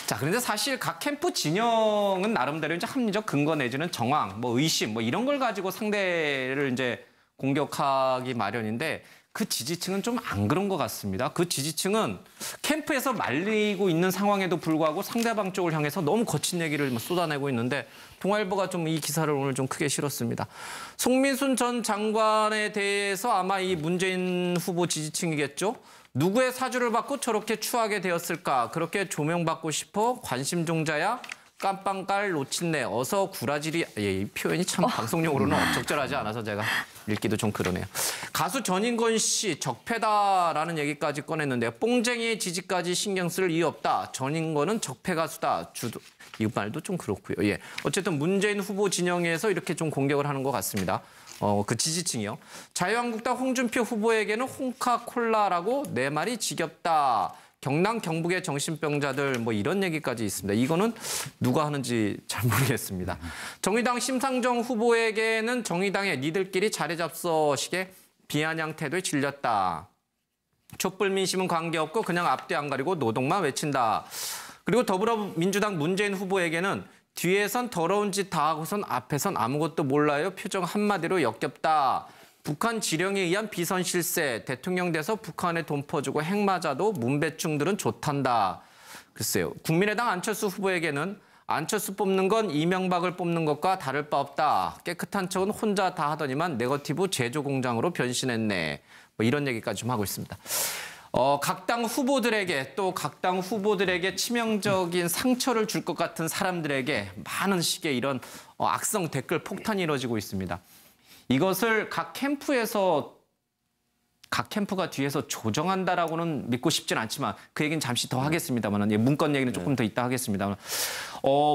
자, 그런데 사실 각 캠프 진영은 나름대로 이제 합리적 근거 내지는 정황, 뭐 의심, 뭐 이런 걸 가지고 상대를 이제 공격하기 마련인데 그 지지층은 좀 안 그런 것 같습니다. 그 지지층은 캠프에서 말리고 있는 상황에도 불구하고 상대방 쪽을 향해서 너무 거친 얘기를 쏟아내고 있는데 동아일보가 좀 이 기사를 오늘 좀 크게 실었습니다. 송민순 전 장관에 대해서 아마 이 문재인 후보 지지층이겠죠. 누구의 사주를 받고 저렇게 추하게 되었을까? 그렇게 조명받고 싶어 관심종자야? 깜빵깔 놓친네 어서 구라질이 이 표현이 참 방송용으로는 적절하지 않아서 제가 읽기도 좀 그러네요. 가수 전인권 씨 적폐다라는 얘기까지 꺼냈는데요. 뽕쟁이의 지지까지 신경 쓸 이유 없다. 전인권은 적폐 가수다. 이 말도 좀 그렇고요. 예, 어쨌든 문재인 후보 진영에서 이렇게 좀 공격을 하는 것 같습니다. 그 지지층이요. 자유한국당 홍준표 후보에게는 홍카콜라라고 내 말이 지겹다. 경남 경북의 정신병자들 뭐 이런 얘기까지 있습니다. 이거는 누가 하는지 잘 모르겠습니다. 정의당 심상정 후보에게는 정의당의 니들끼리 자리 잡서식의 비아냥 태도에 질렸다. 촛불 민심은 관계없고 그냥 앞뒤 안 가리고 노동만 외친다. 그리고 더불어민주당 문재인 후보에게는 뒤에선 더러운 짓 다 하고선 앞에선 아무것도 몰라요. 표정 한마디로 역겹다. 북한 지령에 의한 비선 실세, 대통령 돼서 북한에 돈 퍼주고 핵 맞아도 문배충들은 좋단다. 글쎄요. 국민의당 안철수 후보에게는 안철수 뽑는 건 이명박을 뽑는 것과 다를 바 없다. 깨끗한 척은 혼자 다 하더니만 네거티브 제조공장으로 변신했네. 뭐 이런 얘기까지 좀 하고 있습니다. 각 당 후보들에게 또 각 당 후보들에게 치명적인 상처를 줄 것 같은 사람들에게 많은 식의 이런 악성 댓글 폭탄이 이루어지고 있습니다. 이것을 각 캠프가 뒤에서 조정한다라고는 믿고 싶진 않지만 그 얘기는 잠시 더 하겠습니다만 문건 얘기는 조금 더 이따 하겠습니다만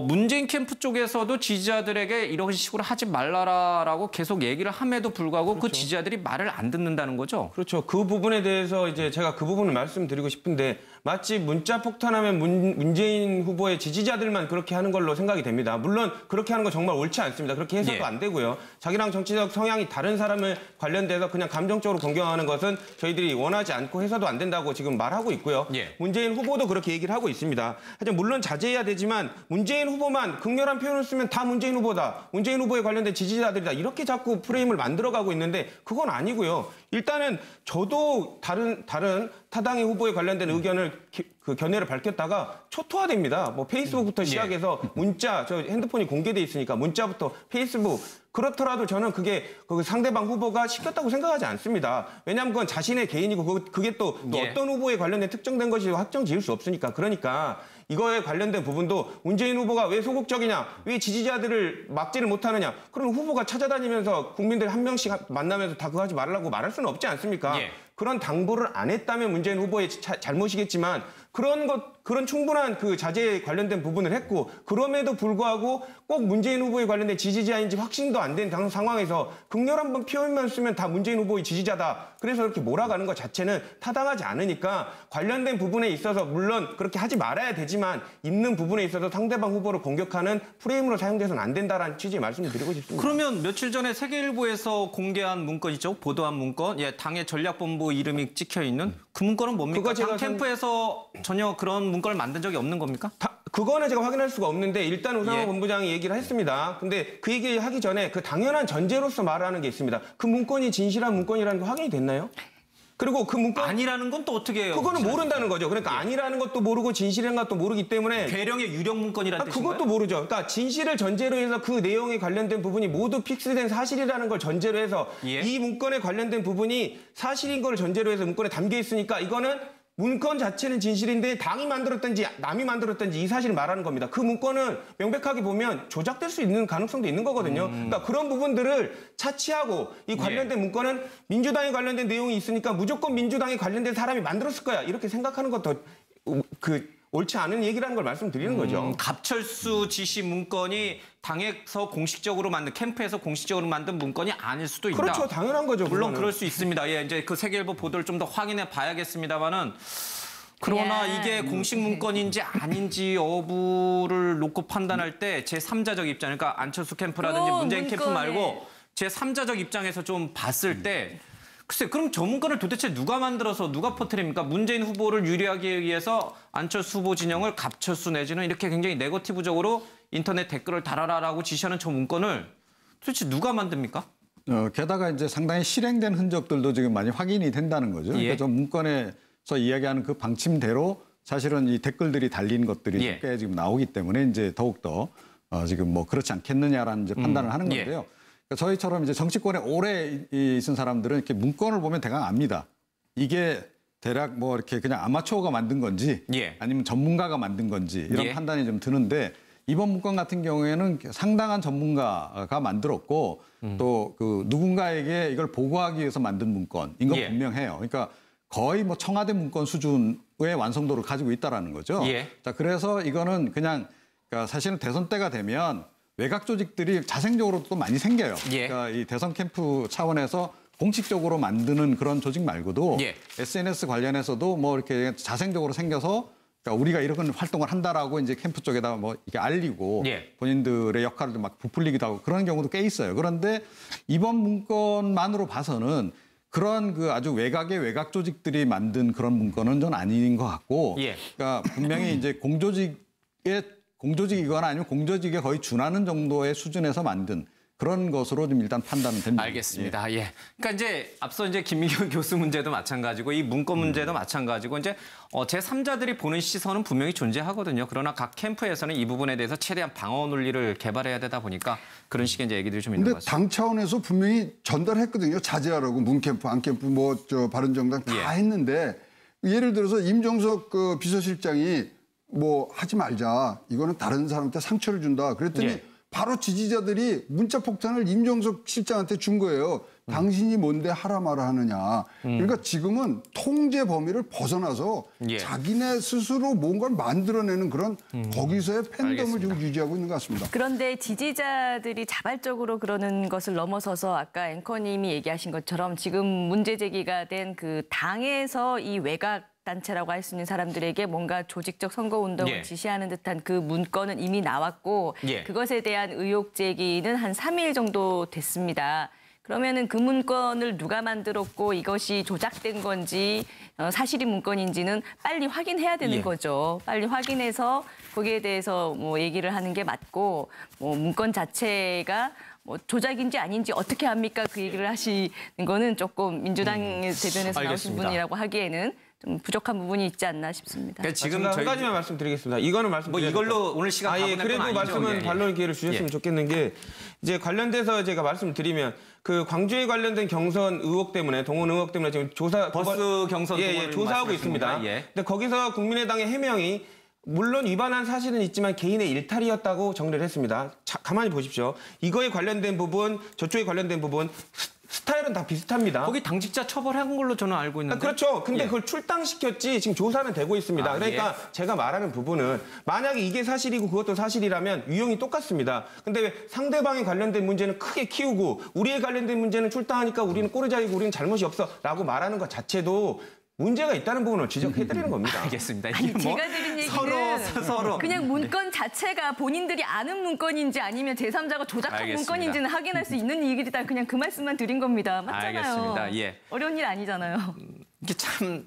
문재인 캠프 쪽에서도 지지자들에게 이런 식으로 하지 말라라고 계속 얘기를 함에도 불구하고 그렇죠. 그 지지자들이 말을 안 듣는다는 거죠. 그렇죠. 그 부분에 대해서 이제 제가 그 부분을 말씀드리고 싶은데 마치 문자 폭탄하면 문재인 후보의 지지자들만 그렇게 하는 걸로 생각이 됩니다. 물론 그렇게 하는 건 정말 옳지 않습니다. 그렇게 해서도 안 되고요. 자기랑 정치적 성향이 다른 사람을 관련돼서 그냥 감정적으로 공격하는 것은 저희들이 원하지 않고 해서도 안 된다고 지금 말하고 있고요. 문재인 후보도 그렇게 얘기를 하고 있습니다. 하지만 물론 자제해야 되지만 문재인 후보만 극렬한 표현을 쓰면 다 문재인 후보다. 문재인 후보에 관련된 지지자들이다. 이렇게 자꾸 프레임을 만들어가고 있는데 그건 아니고요. 일단은 저도 다른 타당의 후보에 관련된 의견을 그 견해를 밝혔다가 초토화됩니다. 뭐 페이스북부터 시작해서 문자, 저 핸드폰이 공개돼 있으니까 문자부터 페이스북 그렇더라도 저는 그게 그 상대방 후보가 시켰다고 생각하지 않습니다. 왜냐하면 그건 자신의 개인이고 그게 또 어떤 후보에 관련된 특정된 것이 확정 지을 수 없으니까. 그러니까 이거에 관련된 부분도 문재인 후보가 왜 소극적이냐, 왜 지지자들을 막지를 못하느냐. 그럼 후보가 찾아다니면서 국민들 한 명씩 만나면서 다 그거 하지 말라고 말할 수는 없지 않습니까? 그런 당부를 안 했다면 문재인 후보의 잘못이겠지만 그런 충분한 그 자제에 관련된 부분을 했고 그럼에도 불구하고 꼭 문재인 후보에 관련된 지지자인지 확신도 안 된 상황에서 극렬한 표현만 쓰면 다 문재인 후보의 지지자다. 그래서 이렇게 몰아가는 것 자체는 타당하지 않으니까 관련된 부분에 있어서 물론 그렇게 하지 말아야 되지만 있는 부분에 있어서 상대방 후보를 공격하는 프레임으로 사용돼서는 안 된다라는 취지의 말씀을 드리고 싶습니다. 그러면 며칠 전에 세계일보에서 공개한 문건이죠. 보도한 문건. 당의 전략본부 이름이 찍혀 있는 그 문건은 뭡니까? 당 캠프에서 전혀 그런 문건을 만든 적이 없는 겁니까? 그거는 제가 확인할 수가 없는데 일단 우상호 본부장이 얘기를 했습니다. 근데 그 얘기 하기 전에 그 당연한 전제로서 말하는 게 있습니다. 그 문건이 진실한 문건이라는 거 확인이 됐나요? 그리고 그 문건 아니라는 건 또 어떻게 해요? 그거는 모른다는 거죠. 그러니까 아니라는 것도 모르고 진실인 것도 모르기 때문에 괴령의 유령 문건이라는 뜻인가요? 그것도 모르죠. 그러니까 진실을 전제로 해서 그 내용에 관련된 부분이 모두 픽스된 사실이라는 걸 전제로 해서 이 문건에 관련된 부분이 사실인 걸 전제로 해서 문건에 담겨 있으니까 이거는 문건 자체는 진실인데 당이 만들었든지 남이 만들었든지 이 사실을 말하는 겁니다. 그 문건은 명백하게 보면 조작될 수 있는 가능성도 있는 거거든요. 그러니까 그런 부분들을 차치하고 이 관련된 문건은 민주당에 관련된 내용이 있으니까 무조건 민주당에 관련된 사람이 만들었을 거야. 이렇게 생각하는 것도 옳지 않은 얘기라는 걸 말씀드리는 거죠. 갑철수 지시 문건이 당에서 공식적으로 만든 캠프에서 공식적으로 만든 문건이 아닐 수도 있다. 그렇죠. 당연한 거죠. 물론 그럴 수 있습니다. 이제 그 세계일보 보도를 좀 더 확인해 봐야겠습니다만은 그러나 이게 공식 문건인지 아닌지 여부를 놓고 판단할 때 제3자적 입장, 그러니까 안철수 캠프라든지 문재인 캠프 말고 제3자적 입장에서 좀 봤을 때 글쎄, 그럼 저 문건을 도대체 누가 만들어서 누가 퍼뜨립니까? 문재인 후보를 유리하기 위해서 안철수 후보 진영을 갑철수 내지는 이렇게 굉장히 네거티브적으로 인터넷 댓글을 달아라라고 지시하는 저 문건을 도대체 누가 만듭니까? 게다가 이제 상당히 실행된 흔적들도 지금 많이 확인이 된다는 거죠. 예. 그러니까 저 문건에서 이야기하는 그 방침대로 사실은 이 댓글들이 달린 것들이 예. 꽤 지금 나오기 때문에 이제 더욱더 지금 뭐 그렇지 않겠느냐라는 이제 판단을 하는 예. 건데요. 그러니까 저희처럼 이제 정치권에 오래 있은 사람들은 이렇게 문건을 보면 대강 압니다. 이게 대략 뭐 이렇게 그냥 아마추어가 만든 건지 예. 아니면 전문가가 만든 건지 이런 예. 판단이 좀 드는데 이번 문건 같은 경우에는 상당한 전문가가 만들었고 또 그 누군가에게 이걸 보고하기 위해서 만든 문건인 건 예. 분명해요. 그러니까 거의 뭐 청와대 문건 수준의 완성도를 가지고 있다라는 거죠. 예. 자, 그래서 이거는 그냥 그러니까 사실은 대선 때가 되면 외곽 조직들이 자생적으로 또 많이 생겨요. 예. 그러니까 이 대선 캠프 차원에서 공식적으로 만드는 그런 조직 말고도 예. SNS 관련해서도 뭐 이렇게 자생적으로 생겨서 그러니까 우리가 이런 활동을 한다라고 이제 캠프 쪽에다 뭐 이렇게 알리고 예. 본인들의 역할을 막 부풀리기도 하고 그런 경우도 꽤 있어요. 그런데 이번 문건만으로 봐서는 그런 그 아주 외곽의 외곽 조직들이 만든 그런 문건은 전 아닌 것 같고, 예. 그러니까 분명히 이제 공조직이거나 아니면 공조직에 거의 준하는 정도의 수준에서 만든 그런 것으로 좀 일단 판단은 됩니다. 알겠습니다. 예. 그러니까 이제 앞서 이제 김민경 교수 문제도 마찬가지고 이 문건 문제도 마찬가지고 이제 제3자들이 보는 시선은 분명히 존재하거든요. 그러나 각 캠프에서는 이 부분에 대해서 최대한 방어 논리를 개발해야 되다 보니까 그런 식의 이제 얘기들이 좀 있는 근데 것 같습니다. 당 차원에서 분명히 전달했거든요. 자제하라고 문캠프, 안캠프, 뭐 저 바른정당 다 예. 했는데 예를 들어서 임종석 그 비서실장이 뭐 하지 말자. 이거는 다른 사람한테 상처를 준다. 그랬더니 예. 바로 지지자들이 문자 폭탄을 임종석 실장한테 준 거예요. 당신이 뭔데 하라 마라 하느냐. 그러니까 지금은 통제 범위를 벗어나서 예. 자기네 스스로 뭔가를 만들어내는 그런 거기서의 팬덤을 알겠습니다. 지금 유지하고 있는 것 같습니다. 그런데 지지자들이 자발적으로 그러는 것을 넘어서서 아까 앵커님이 얘기하신 것처럼 지금 문제 제기가 된 그 당에서 이 외곽 단체라고 할 수 있는 사람들에게 뭔가 조직적 선거운동을 예. 지시하는 듯한 그 문건은 이미 나왔고 예. 그것에 대한 의혹 제기는 한 3일 정도 됐습니다. 그러면은 그 문건을 누가 만들었고 이것이 조작된 건지 사실이 문건인지는 빨리 확인해야 되는 예. 거죠. 빨리 확인해서 거기에 대해서 뭐 얘기를 하는 게 맞고 뭐 문건 자체가 뭐 조작인지 아닌지 어떻게 합니까? 그 얘기를 하시는 거는 조금 민주당의 대변에서 나오신 알겠습니다. 분이라고 하기에는 좀 부족한 부분이 있지 않나 싶습니다. 그러니까 지금 제가 저희 한 가지만 말씀드리겠습니다. 이거는 뭐 말씀드려야 이걸로 오늘 시간 다 예, 보낼 건 그래도 아니죠. 말씀은 예, 예. 반론 기회를 주셨으면 예. 좋겠는 게 이제 관련돼서 제가 말씀드리면 그 광주에 관련된 경선 의혹 때문에 동원 의혹 때문에 지금 조사 버스 경선 예, 동원을 조사하고 말씀하시는 있습니다. 건가요? 예. 근데 거기서 국민의당의 해명이 물론 위반한 사실은 있지만 개인의 일탈이었다고 정리를 했습니다. 가만히 보십시오. 이거에 관련된 부분, 저쪽에 관련된 부분 스타일은 다 비슷합니다. 거기 당직자 처벌한 걸로 저는 알고 있는데. 그렇죠. 근데 예. 그걸 출당시켰지 지금 조사는 되고 있습니다. 아, 그러니까 제가 말하는 부분은 만약에 이게 사실이고 그것도 사실이라면 유형이 똑같습니다. 근데 왜 상대방에 관련된 문제는 크게 키우고 우리에 관련된 문제는 출당하니까 우리는 꼬리자이고 우리는 잘못이 없어 라고 말하는 것 자체도 문제가 있다는 부분을 지적해드리는 겁니다. 알겠습니다. 아니, 이게 뭐 제가 드린 얘기는 서로 그냥 문건 자체가 본인들이 아는 문건인지 아니면 제3자가 조작한 알겠습니다. 문건인지는 확인할 수 있는 얘기다. 그냥 그 말씀만 드린 겁니다. 맞잖아요. 알겠습니다. 예. 어려운 일 아니잖아요. 이게 참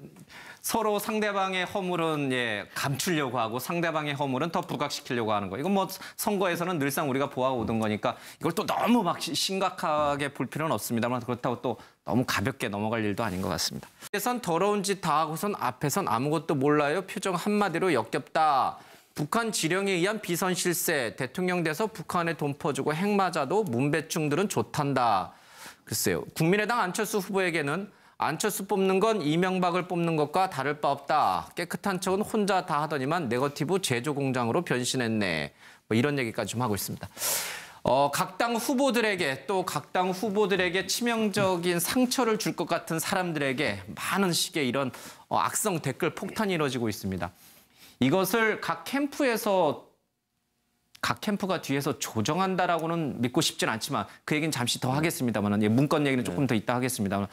서로 상대방의 허물은 감추려고 하고 상대방의 허물은 더 부각시키려고 하는 거. 이건 뭐 선거에서는 늘상 우리가 보아오던 거니까 이걸 또 너무 막 심각하게 볼 필요는 없습니다만 그렇다고 또 너무 가볍게 넘어갈 일도 아닌 것 같습니다. 대선 더러운 짓 다 하고선 앞에선 아무것도 몰라요. 표정 한마디로 역겹다. 북한 지령에 의한 비선 실세. 대통령 돼서 북한에 돈 퍼주고 핵 맞아도 문배충들은 좋단다. 글쎄요. 국민의당 안철수 후보에게는 안철수 뽑는 건 이명박을 뽑는 것과 다를 바 없다. 깨끗한 척은 혼자 다 하더니만 네거티브 제조공장으로 변신했네. 뭐 이런 얘기까지 좀 하고 있습니다. 각 당 후보들에게 또 각 당 후보들에게 치명적인 상처를 줄 것 같은 사람들에게 많은 식의 이런 악성 댓글 폭탄이 이루어지고 있습니다. 이것을 각 캠프가 뒤에서 조정한다라고는 믿고 싶진 않지만 그 얘기는 잠시 더 하겠습니다만 문건 얘기는 조금 더 이따 하겠습니다만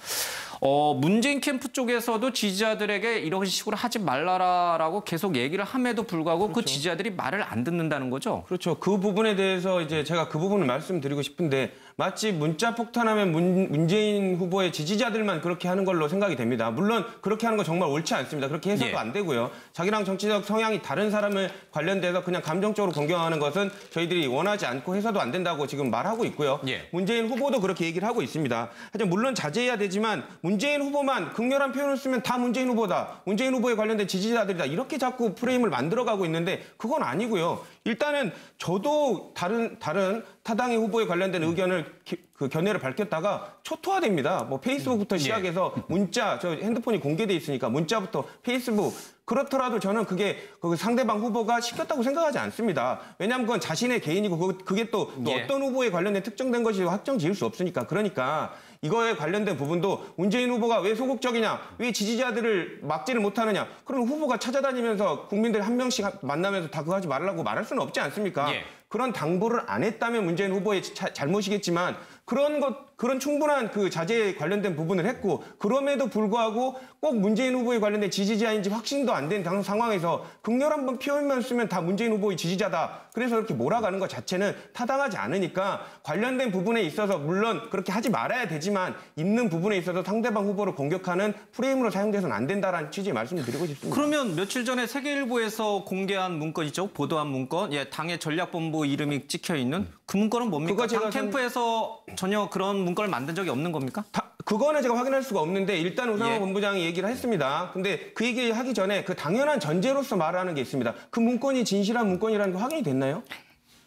문재인 캠프 쪽에서도 지지자들에게 이런 식으로 하지 말라라고 계속 얘기를 함에도 불구하고 그렇죠. 그 지지자들이 말을 안 듣는다는 거죠. 그렇죠. 그 부분에 대해서 이제 제가 그 부분을 말씀드리고 싶은데 마치 문자 폭탄하면 문재인 후보의 지지자들만 그렇게 하는 걸로 생각이 됩니다. 물론 그렇게 하는 건 정말 옳지 않습니다. 그렇게 해서도 안 되고요. 자기랑 정치적 성향이 다른 사람을 관련돼서 그냥 감정적으로 공격하는 것은 저희들이 원하지 않고 해서도 안 된다고 지금 말하고 있고요. 문재인 후보도 그렇게 얘기를 하고 있습니다. 하지만 물론 자제해야 되지만 문재인 후보만 극렬한 표현을 쓰면 다 문재인 후보다. 문재인 후보에 관련된 지지자들이다. 이렇게 자꾸 프레임을 만들어가고 있는데 그건 아니고요. 일단은 저도 다른 타당의 후보에 관련된 의견을 그 견해를 밝혔다가 초토화됩니다. 뭐 페이스북부터 시작해서 문자, 저 핸드폰이 공개돼 있으니까 문자부터 페이스북. 그렇더라도 저는 그게 그 상대방 후보가 시켰다고 생각하지 않습니다. 왜냐하면 그건 자신의 개인이고 그게 또 어떤 후보에 관련된 특정된 것이 확정 지을 수 없으니까. 그러니까 이거에 관련된 부분도 문재인 후보가 왜 소극적이냐, 왜 지지자들을 막지를 못하느냐. 그럼 후보가 찾아다니면서 국민들 한 명씩 만나면서 다 그거 하지 말라고 말할 수는 없지 않습니까? 그런 당부를 안 했다면 문재인 후보의 잘못이겠지만 그런 충분한 그 자제에 관련된 부분을 했고 그럼에도 불구하고 꼭 문재인 후보에 관련된 지지자인지 확신도 안 된 상황에서 극렬한 표현만 쓰면 다 문재인 후보의 지지자다. 그래서 이렇게 몰아가는 것 자체는 타당하지 않으니까 관련된 부분에 있어서 물론 그렇게 하지 말아야 되지만 있는 부분에 있어서 상대방 후보를 공격하는 프레임으로 사용돼서는 안 된다라는 취지의 말씀을 드리고 싶습니다. 그러면 며칠 전에 세계일보에서 공개한 문건 있죠? 보도한 문건. 당의 전략본부 이름이 찍혀 있는 그 문건은 뭡니까? 당 캠프에서 전혀 그런 문건을 만든 적이 없는 겁니까? 그거는 제가 확인할 수가 없는데 일단 우상호 본부장이 얘기를 했습니다. 근데 그 얘기 하기 전에 그 당연한 전제로서 말하는 게 있습니다. 그 문건이 진실한 문건이라는 게 확인이 됐나요?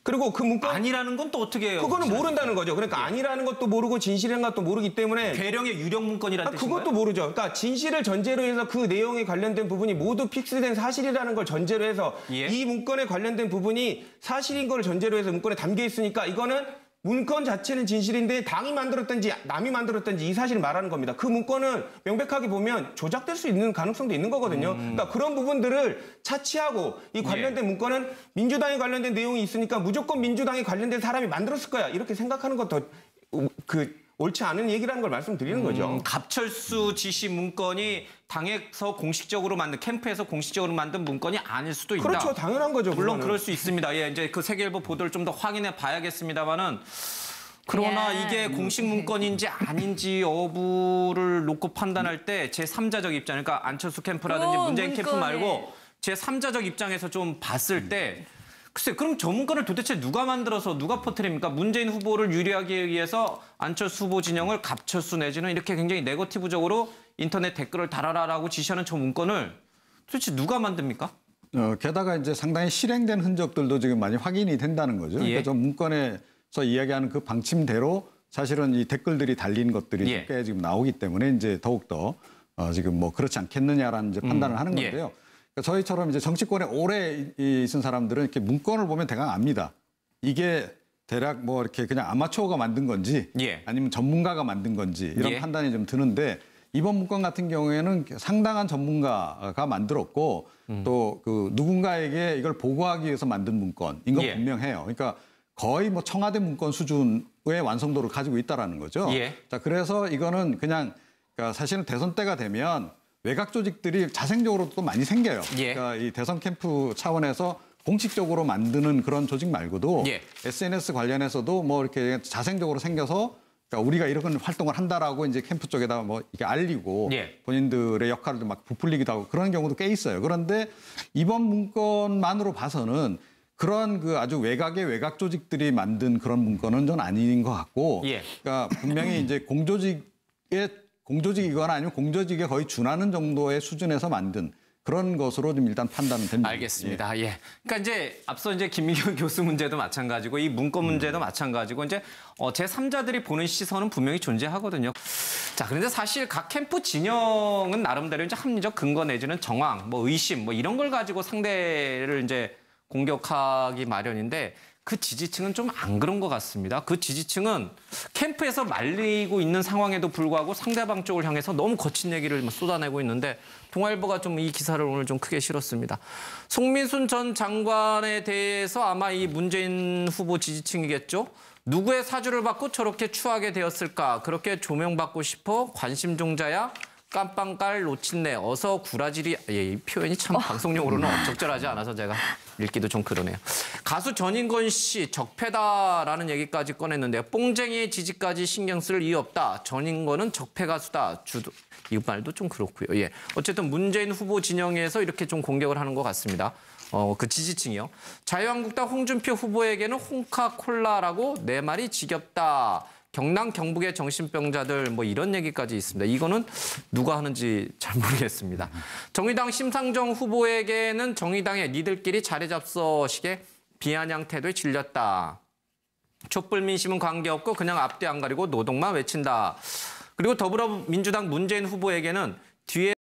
그리고 그 문건 아니라는 건 또 어떻게 해요? 그거는 모른다는 거죠. 그러니까 아니라는 것도 모르고 진실한 것도 모르기 때문에 괴령의 유령 문건이라는 뜻인가요? 그것도 모르죠. 그러니까 진실을 전제로 해서 그 내용에 관련된 부분이 모두 픽스된 사실이라는 걸 전제로 해서 이 문건에 관련된 부분이 사실인 걸 전제로 해서 문건에 담겨 있으니까 이거는 문건 자체는 진실인데 당이 만들었든지 남이 만들었든지 이 사실을 말하는 겁니다. 그 문건은 명백하게 보면 조작될 수 있는 가능성도 있는 거거든요. 그러니까 그런 부분들을 차치하고 이 관련된 문건은 민주당에 관련된 내용이 있으니까 무조건 민주당에 관련된 사람이 만들었을 거야. 이렇게 생각하는 것도 옳지 않은 얘기라는 걸 말씀드리는 거죠. 갑철수 지시 문건이 당에서 공식적으로 만든 캠프에서 공식적으로 만든 문건이 아닐 수도 있다. 그렇죠. 당연한 거죠. 물론 그거는. 그럴 수 있습니다. 이제 그 세계일보 보도를 좀 더 확인해 봐야겠습니다만은 그러나 이게 공식 문건인지 아닌지 여부를 놓고 판단할 때 제3자적 입장, 그러니까 안철수 캠프라든지 문재인 캠프 말고 제3자적 입장에서 좀 봤을 때 글쎄, 그럼 저 문건을 도대체 누가 만들어서 누가 퍼뜨립니까? 문재인 후보를 유리하기 위해서 안철수 후보 진영을 갑철수 내지는 이렇게 굉장히 네거티브적으로 인터넷 댓글을 달아라라고 지시하는 저 문건을 도대체 누가 만듭니까? 게다가 이제 상당히 실행된 흔적들도 지금 많이 확인이 된다는 거죠. 그러니까 저 문건에서 이야기하는 그 방침대로 사실은 이 댓글들이 달린 것들이 꽤 지금 나오기 때문에 이제 더욱더 지금 뭐 그렇지 않겠느냐라는 이제 판단을 하는 건데요. 저희처럼 이제 정치권에 오래 있은 사람들은 이렇게 문건을 보면 대강 압니다. 이게 대략 뭐 이렇게 그냥 아마추어가 만든 건지 아니면 전문가가 만든 건지 이런 판단이 좀 드는데 이번 문건 같은 경우에는 상당한 전문가가 만들었고 또 그 누군가에게 이걸 보고하기 위해서 만든 문건인 건 분명해요. 그러니까 거의 뭐 청와대 문건 수준의 완성도를 가지고 있다라는 거죠. 자, 그래서 이거는 그냥 그러니까 사실은 대선 때가 되면 외곽 조직들이 자생적으로 또 많이 생겨요. 그러니까 이 대선 캠프 차원에서 공식적으로 만드는 그런 조직 말고도 SNS 관련해서도 뭐 이렇게 자생적으로 생겨서 그러니까 우리가 이런 활동을 한다라고 이제 캠프 쪽에다 뭐 이렇게 알리고 본인들의 역할을 막 부풀리기도 하고 그런 경우도 꽤 있어요. 그런데 이번 문건만으로 봐서는 그런 그 아주 외곽의 외곽 조직들이 만든 그런 문건은 전 아닌 것 같고 그러니까 분명히 이제 공조직이거나 아니면 공조직에 거의 준하는 정도의 수준에서 만든 그런 것으로 좀 일단 판단은 됩니다. 알겠습니다. 그러니까 이제 앞서 이제 김민경 교수 문제도 마찬가지고 이 문건 문제도 마찬가지고 이제 제3자들이 보는 시선은 분명히 존재하거든요. 자, 그런데 사실 각 캠프 진영은 나름대로 이제 합리적 근거 내지는 정황, 뭐 의심, 뭐 이런 걸 가지고 상대를 이제 공격하기 마련인데 그 지지층은 좀 안 그런 것 같습니다. 그 지지층은 캠프에서 말리고 있는 상황에도 불구하고 상대방 쪽을 향해서 너무 거친 얘기를 쏟아내고 있는데 동아일보가 좀 이 기사를 오늘 좀 크게 실었습니다. 송민순 전 장관에 대해서 아마 이 문재인 후보 지지층이겠죠. 누구의 사주를 받고 저렇게 추하게 되었을까? 그렇게 조명받고 싶어 관심 종자야? 깜빵깔 놓친네 어서 구라질이 이 표현이 참 방송용으로는 적절하지 않아서 제가 읽기도 좀 그러네요. 가수 전인권 씨 적폐다라는 얘기까지 꺼냈는데요. 뽕쟁이의 지지까지 신경 쓸 이유 없다. 전인권은 적폐 가수다. 이 말도 좀 그렇고요. 예. 어쨌든 문재인 후보 진영에서 이렇게 좀 공격을 하는 것 같습니다. 그 지지층이요. 자유한국당 홍준표 후보에게는 홍카콜라라고 내 말이 지겹다. 경남 경북의 정신병자들 뭐 이런 얘기까지 있습니다. 이거는 누가 하는지 잘 모르겠습니다. 정의당 심상정 후보에게는 정의당의 니들끼리 자리 잡서식의 비아냥 태도에 질렸다. 촛불 민심은 관계없고 그냥 앞뒤 안 가리고 노동만 외친다. 그리고 더불어민주당 문재인 후보에게는 뒤에